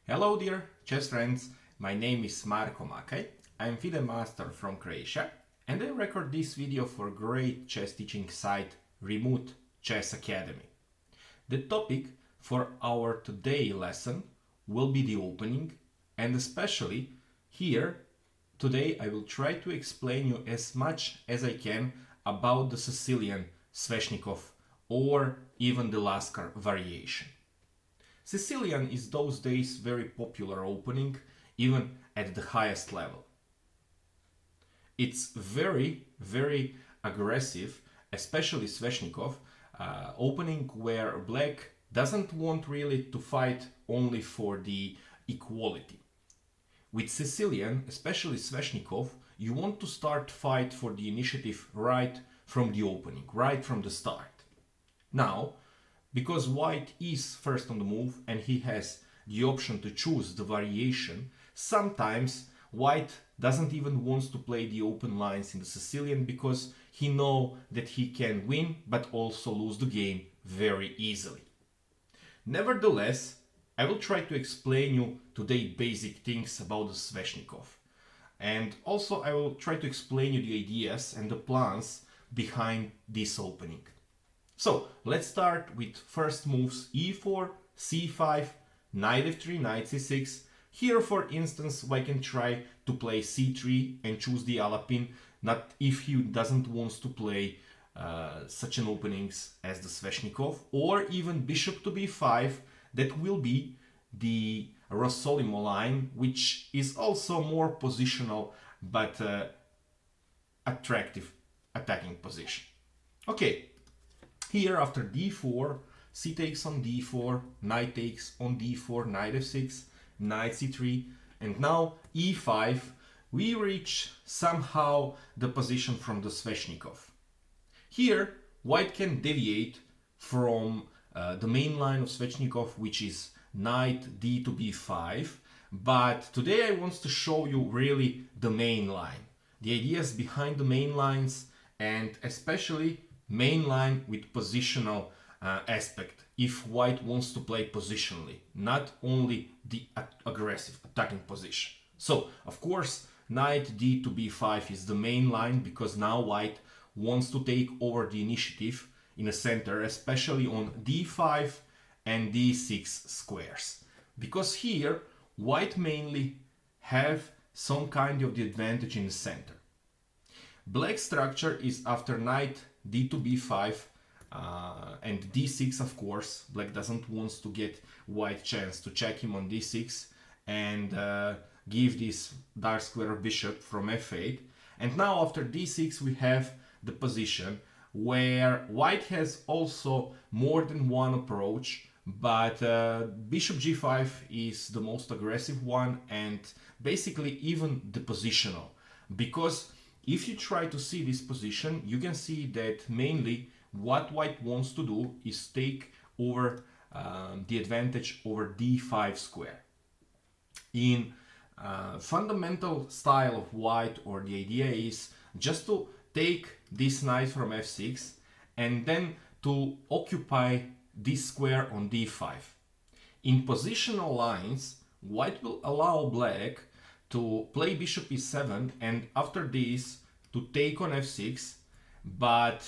Hello dear chess friends, my name is Marko Makaj, I'm FIDE master from Croatia and I record this video for great chess teaching site Remote Chess Academy. The topic for our today lesson will be the opening, and especially here today I will try to explain you as much as I can about the Sicilian Sveshnikov or even the Laskar variation. Sicilian is those days very popular opening, even at the highest level. It's very aggressive, especially Sveshnikov, opening where black doesn't want really to fight only for the equality. With Sicilian, especially Sveshnikov, you want to start fight for the initiative right from the opening, right from the start. Now, because white is first on the move and he has the option to choose the variation, sometimes white doesn't even want to play the open lines in the Sicilian because he knows that he can win but also lose the game very easily. Nevertheless, I will try to explain you today basic things about the Sveshnikov. And also I will try to explain you the ideas and the plans behind this opening. So let's start with first moves e4, c5, knight f3, knight c6. Here for instance I can try to play c3 and choose the Alapin, not if he doesn't want to play such an openings as the Sveshnikov, or even bishop to b5, that will be the Rossolimo line, which is also more positional but attractive attacking position. Okay. Here after d4, c takes on d4, knight takes on d4, knight f6, knight c3, and now e5, we reach somehow the position from the Sveshnikov. Here, white can deviate from the main line of Sveshnikov, which is knight d to b5, but today I want to show you really the main line, the ideas behind the main lines, and especially main line with positional aspect, if white wants to play positionally, not only the aggressive attacking position. So, of course, knight d to b5 is the main line because now white wants to take over the initiative in the center, especially on d5 and d6 squares. Because here, white mainly have some kind of the advantage in the center. Black structure is after knight d to b5 and d6, of course. Black doesn't want to get white chance to check him on d6 and give this dark square bishop from f8. And now after d6 we have the position where white has also more than one approach, but bishop g5 is the most aggressive one and basically even the positional, because if you try to see this position, you can see that mainly what white wants to do is take over the advantage over d5 square. In fundamental style of white, or the idea is just to take this knight from f6 and then to occupy this square on d5. In positional lines, white will allow black to play bishop e7 and after this to take on f6, but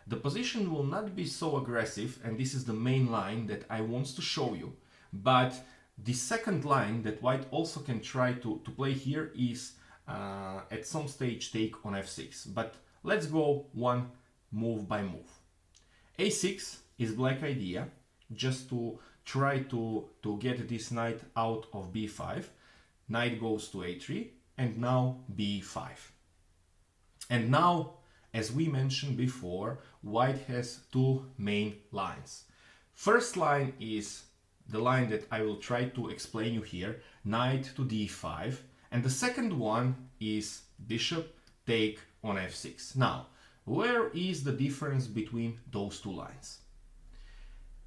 the position will not be so aggressive, and this is the main line that I want to show you. But the second line that white also can try to play here is at some stage take on f6, but let's go one move by move. a6 is black idea, just to try to get this knight out of b5. Knight goes to a3 and now b5. And now, as we mentioned before, white has two main lines. First line is the line that I will try to explain you here, knight to d5, and the second one is bishop take on f6. Now, where is the difference between those two lines?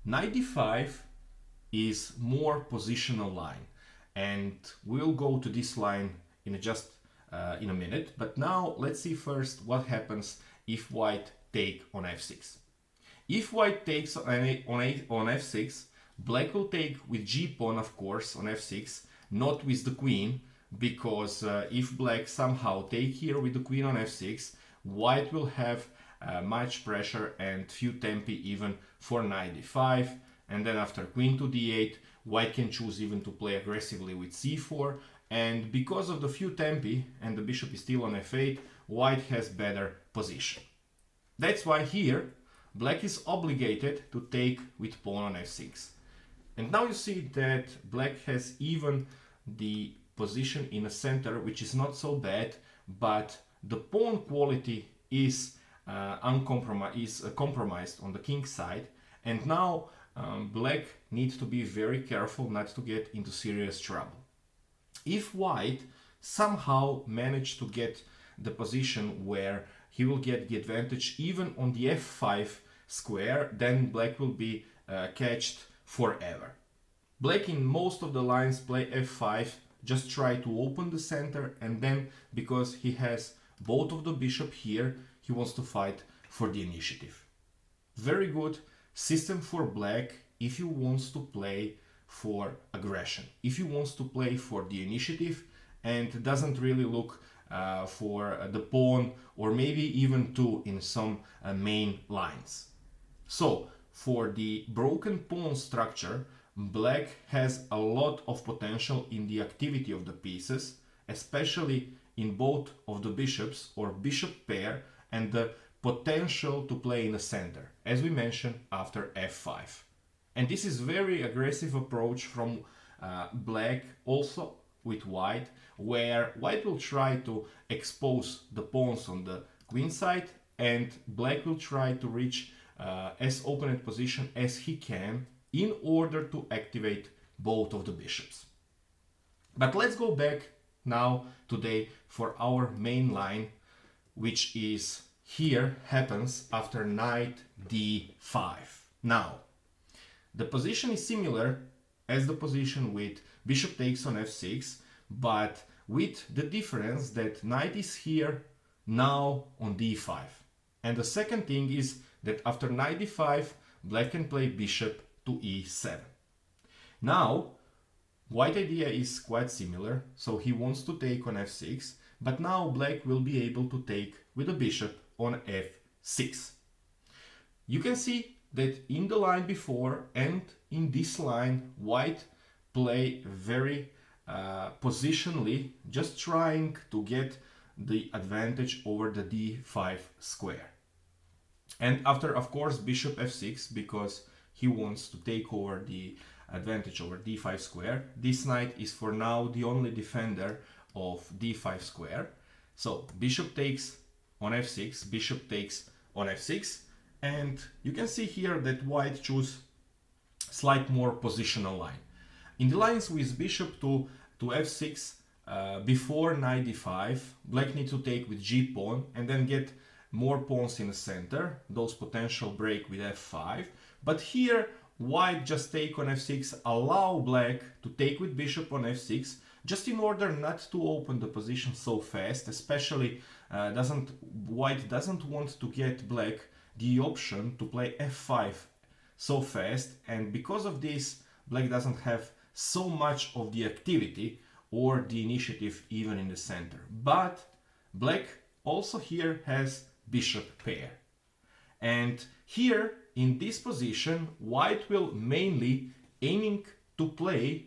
Knight d5 is more positional line, and we'll go to this line in a minute, but now let's see first what happens if white take on f6. If white takes on f6, Black will take with g pawn, of course, on f6, not with the queen, because if black somehow take here with the queen on f6, white will have much pressure and few tempi even for knight d5, and then after queen to d8, white can choose even to play aggressively with c4, and because of the few tempi and the bishop is still on f8, white has better position. That's why here black is obligated to take with pawn on f6. And now you see that black has even the position in the center, which is not so bad, but the pawn quality is compromised on the king side, and now black needs to be very careful not to get into serious trouble. If white somehow managed to get the position where he will get the advantage even on the f5 square, then black will be catched forever. Black in most of the lines play f5, just try to open the center, and then because he has both of the bishop here, he wants to fight for the initiative. Very good system for black if he wants to play for aggression, if he wants to play for the initiative and doesn't really look for the pawn or maybe even two in some main lines. So for the broken pawn structure, black has a lot of potential in the activity of the pieces, especially in both of the bishops or bishop pair, and the potential to play in the center, as we mentioned after f5. And this is very aggressive approach from black also with white, where white will try to expose the pawns on the queen side and black will try to reach as open a position as he can in order to activate both of the bishops. But let's go back now today for our main line, which is here happens after knight d5. Now, the position is similar as the position with bishop takes on f6, but with the difference that knight is here now on d5. And the second thing is that after knight d5, black can play bishop to e7. Now, white idea is quite similar, so he wants to take on f6, but now black will be able to take with a bishop on f6. You can see that in the line before and in this line, white play very positionally, just trying to get the advantage over the d5 square. And after, of course, bishop f6, because he wants to take over the advantage over d5 square. This knight is for now the only defender of d5 square. So bishop takes on f6, bishop takes on f6, and you can see here that white choose slight more positional line. In the lines with bishop to f6, before knight d5, black needs to take with g pawn and then get more pawns in the center, those potential break with f5. But here white just take on f6, allow black to take with bishop on f6, just in order not to open the position so fast, especially white doesn't want to get black the option to play f5 so fast, and because of this black doesn't have so much of the activity or the initiative even in the center. But black also here has bishop pair, and here in this position white will mainly aiming to play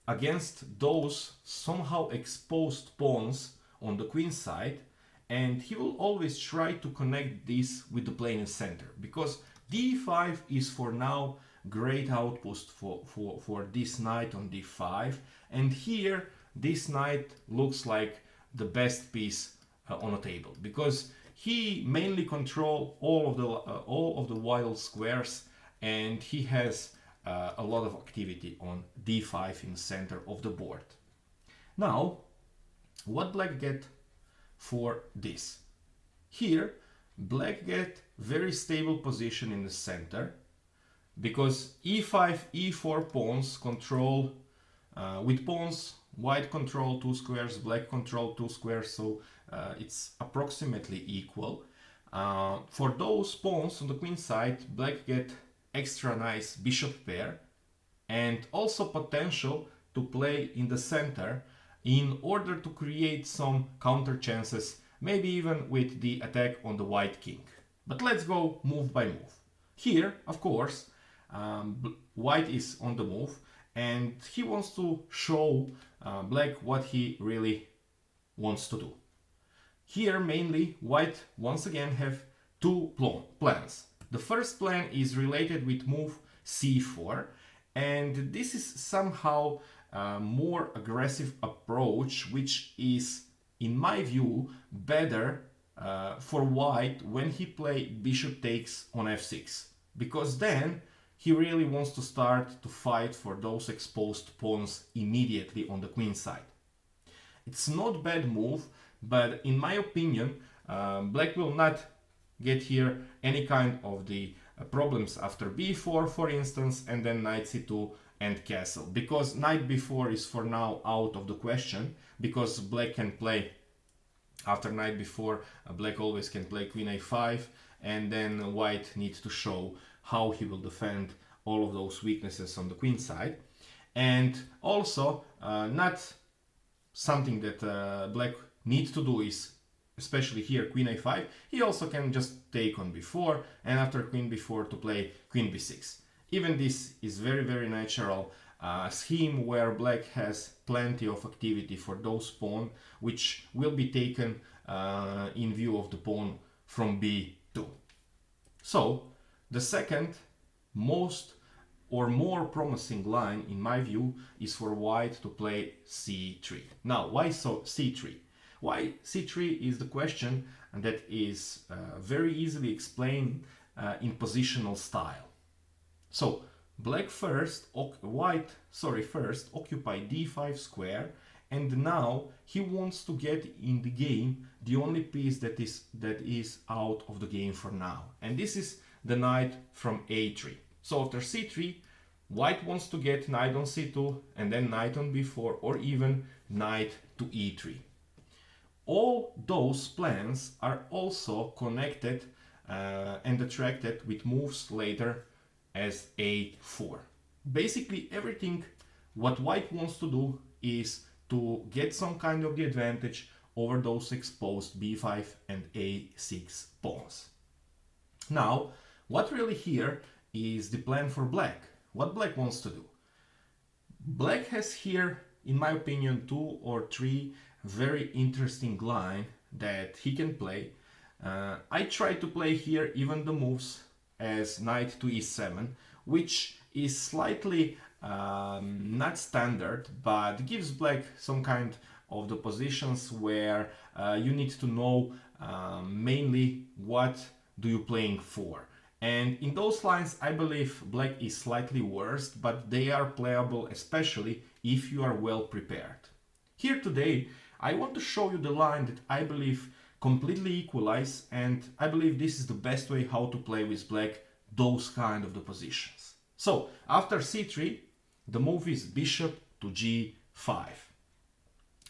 against those somehow exposed pawns on the queen side, and he will always try to connect this with the plane in center, because d5 is for now great outpost for this knight on d5, and here this knight looks like the best piece on a table, because he mainly controls all of the wild squares, and he has a lot of activity on d5 in the center of the board. Now, what black get for this? Here, black get very stable position in the center, because e5, e4 pawns control, with pawns, white control 2 squares, black control 2 squares, so it's approximately equal. For those pawns on the queen side, black get extra nice bishop pair, and also potential to play in the center in order to create some counter chances, maybe even with the attack on the white king. But let's go move by move. Here, of course, white is on the move, and he wants to show black what he really wants to do. Here, mainly, white once again have two plans. The first plan is related with move c4, and this is somehow a more aggressive approach, which is, in my view, better for white when he play bishop takes on f6, because then he really wants to start to fight for those exposed pawns immediately on the queen side. It's not bad move, but in my opinion, black will not get here any kind of the problems after b4, for instance, and then knight c2 and castle, because knight b4 is for now out of the question, because black can play after knight b4, black always can play queen a5, and then white needs to show how he will defend all of those weaknesses on the queen side. And also, not something that black needs to do is, especially here, queen a5, he also can just take on b4, and after queen b4 to play queen b6. Even this is very natural scheme where black has plenty of activity for those pawns which will be taken in view of the pawn from b2. So the second most or more promising line in my view is for white to play c3. Now, why so c3? Why c3 is the question that is very easily explained in positional style. So black first occupy d5 square, and now he wants to get in the game the only piece that is out of the game for now, and this is the knight from a3. So after c3, white wants to get knight on c2 and then knight on b4, or even knight to e3. All those plans are also connected and attracted with moves later as a4. Basically everything what white wants to do is to get some kind of the advantage over those exposed b5 and a6 pawns. Now, what really here is the plan for black? What black wants to do? Black has here, in my opinion, 2 or 3 very interesting lines that he can play. I try to play here even the moves as knight to e7, which is slightly not standard, but gives black some kind of the positions where you need to know mainly what do you playing for. And in those lines, I believe black is slightly worse, but they are playable, especially if you are well prepared. Here today, I want to show you the line that I believe completely equalize, and I believe this is the best way how to play with black those kind of the positions. So after c3, the move is bishop to g5.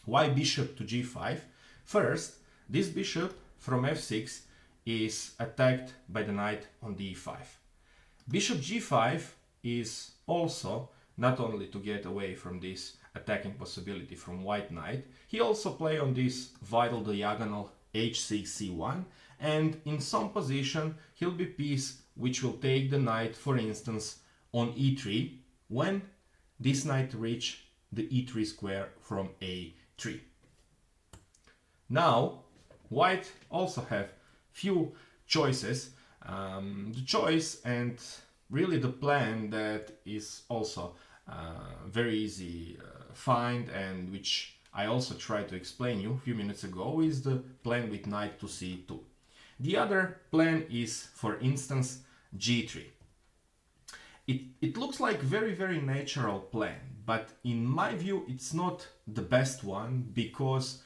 Why bishop to g5? First, this bishop from f6 is attacked by the knight on d5. Bishop g5 is also not only to get away from this attacking possibility from white knight, he also play on this vital diagonal h6 c1, and in some position he'll be piece which will take the knight, for instance, on e3 when this knight reach the e3 square from a3. Now white also have few choices. The choice and really the plan that is also very easy find, and which I also tried to explain you a few minutes ago, is the plan with knight to c2. The other plan is, for instance, g3. It looks like very natural plan, but in my view it's not the best one, because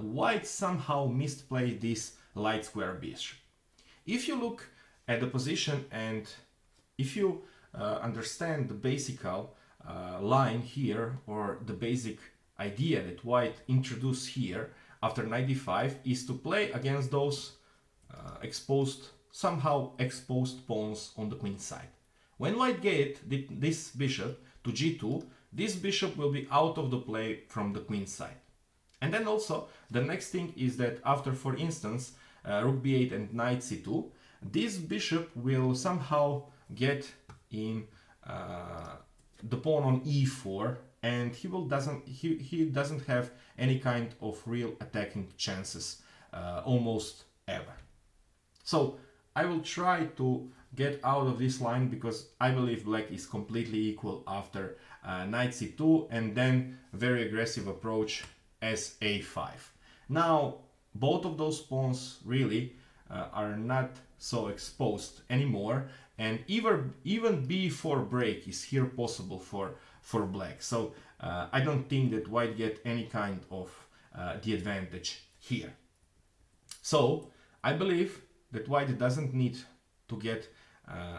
white somehow misplayed this light square bishop. If you look at the position and if you understand the basic line here, or the basic idea that white introduced here after knight d5, is to play against those somehow exposed pawns on the queen side. When white get this bishop to g2, this bishop will be out of the play from the queen side. And then also the next thing is that after, for instance, rook b8 and knight c2, this bishop will somehow get in the pawn on e4, and he doesn't have any kind of real attacking chances almost ever. So I will try to get out of this line because I believe black is completely equal after knight c2 and then very aggressive approach as a5. Now both of those pawns really are not so exposed anymore, and even b4 break is here possible for black. So I don't think that white get any kind of the advantage here. So I believe that white doesn't need to get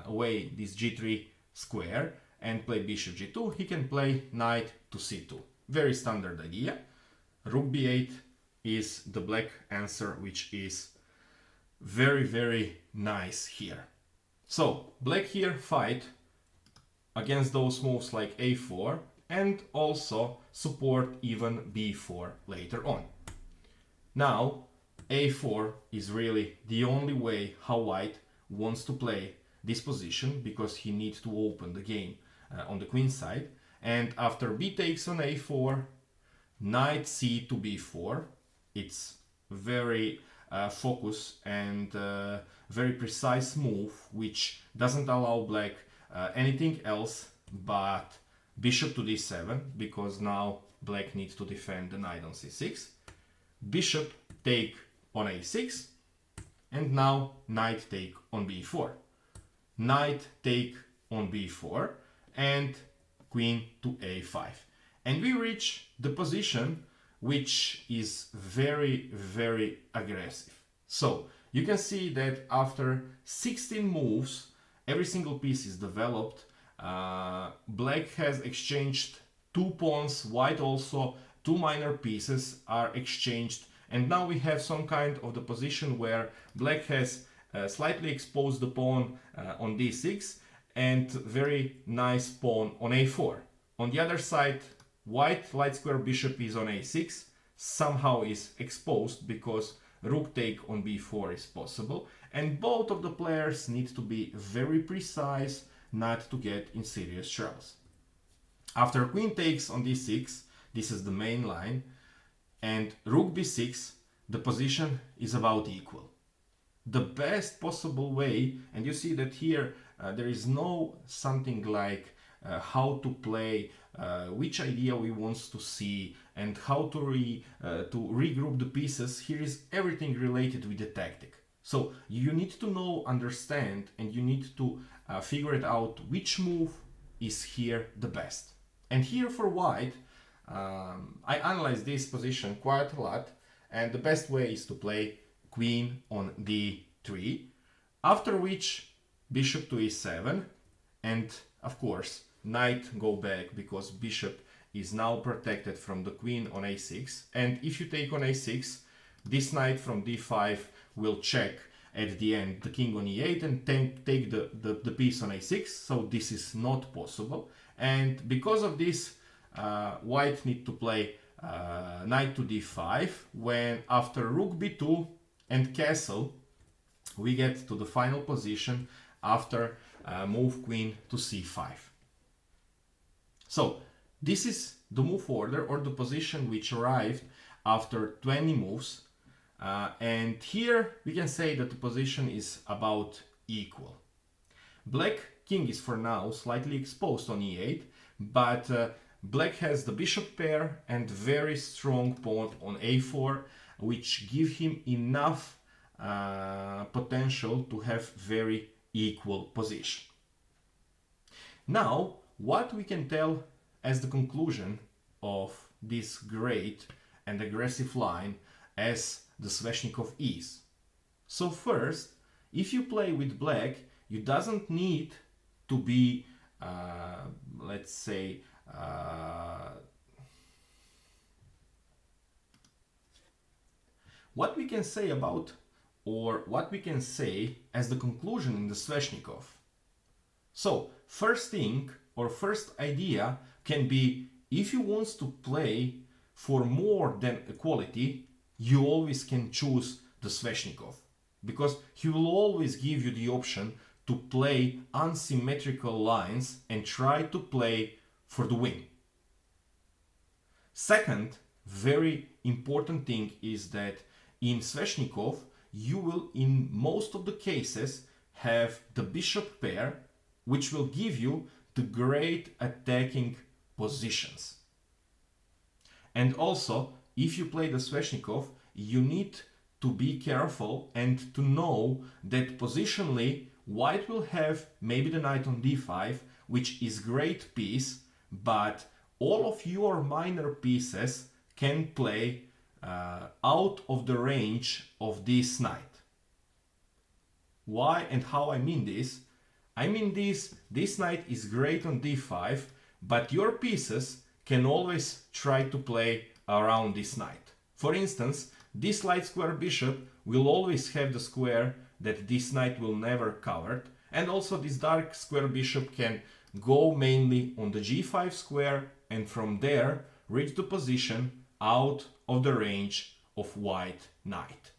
away this g3 square and play bishop g2. He can play knight to c2. Very standard idea. Rook b8 is the black answer, which is very, very nice here. So black here fight against those moves like a4 and also support even b4 later on. Now a4 is really the only way how white wants to play this position, because he needs to open the game on the queen side. And after b takes on a4, knight c to b4, it's very focused and very precise move, which doesn't allow black anything else but bishop to d7, because now black needs to defend the knight on c6. Bishop take on a6, and now knight take on b4. Knight take on b4 and queen to a5. And we reach the position which is very, very aggressive. So you can see that after 16 moves, every single piece is developed. Black has exchanged 2 pawns, white also, 2 minor pieces are exchanged. And now we have some kind of the position where black has slightly exposed the pawn on d6 and very nice pawn on a4. On the other side, white light square bishop is on a6, somehow is exposed because rook take on b4 is possible, and both of the players need to be very precise not to get in serious troubles. After queen takes on d6, this is the main line, and rook b6, the position is about equal. The best possible way, and you see that here there is no something like how to play, which idea we want to see, and how to regroup the pieces. Here is everything related with the tactic. So you need to know, understand, and you need to figure it out which move is here the best. And here for white, I analyzed this position quite a lot, and the best way is to play queen on d3, after which bishop to e7, and of course knight go back because bishop is now protected from the queen on a6. And if you take on a6, this knight from d5 will check at the end the king on e8 and take the piece on a6, so this is not possible. And because of this, white need to play knight to d5, when after rook b2 and castle we get to the final position after move queen to c5. So this is the move order, or the position which arrived after 20 moves, and here we can say that the position is about equal. Black king is for now slightly exposed on e8, but black has the bishop pair and very strong pawn on a4, which give him enough potential to have very equal position. Now, what we can tell as the conclusion of this great and aggressive line as the Sveshnikov is. So first, if you play with black, you doesn't need to be, let's say, what we can say about, or what we can say as the conclusion in the Sveshnikov. So first thing, or first idea can be, if you want to play for more than equality, you always can choose the Sveshnikov, because he will always give you the option to play unsymmetrical lines and try to play for the win. Second, very important thing is that in Sveshnikov you will in most of the cases have the bishop pair, which will give you the great attacking positions. And also, if you play the Sveshnikov, you need to be careful and to know that positionally white will have maybe the knight on d5, which is great piece, but all of your minor pieces can play out of the range of this knight. Why and how I mean this? I mean this knight is great on d5, but your pieces can always try to play around this knight. For instance, this light square bishop will always have the square that this knight will never cover, and also this dark square bishop can go mainly on the g5 square and from there reach the position out of the range of white knight.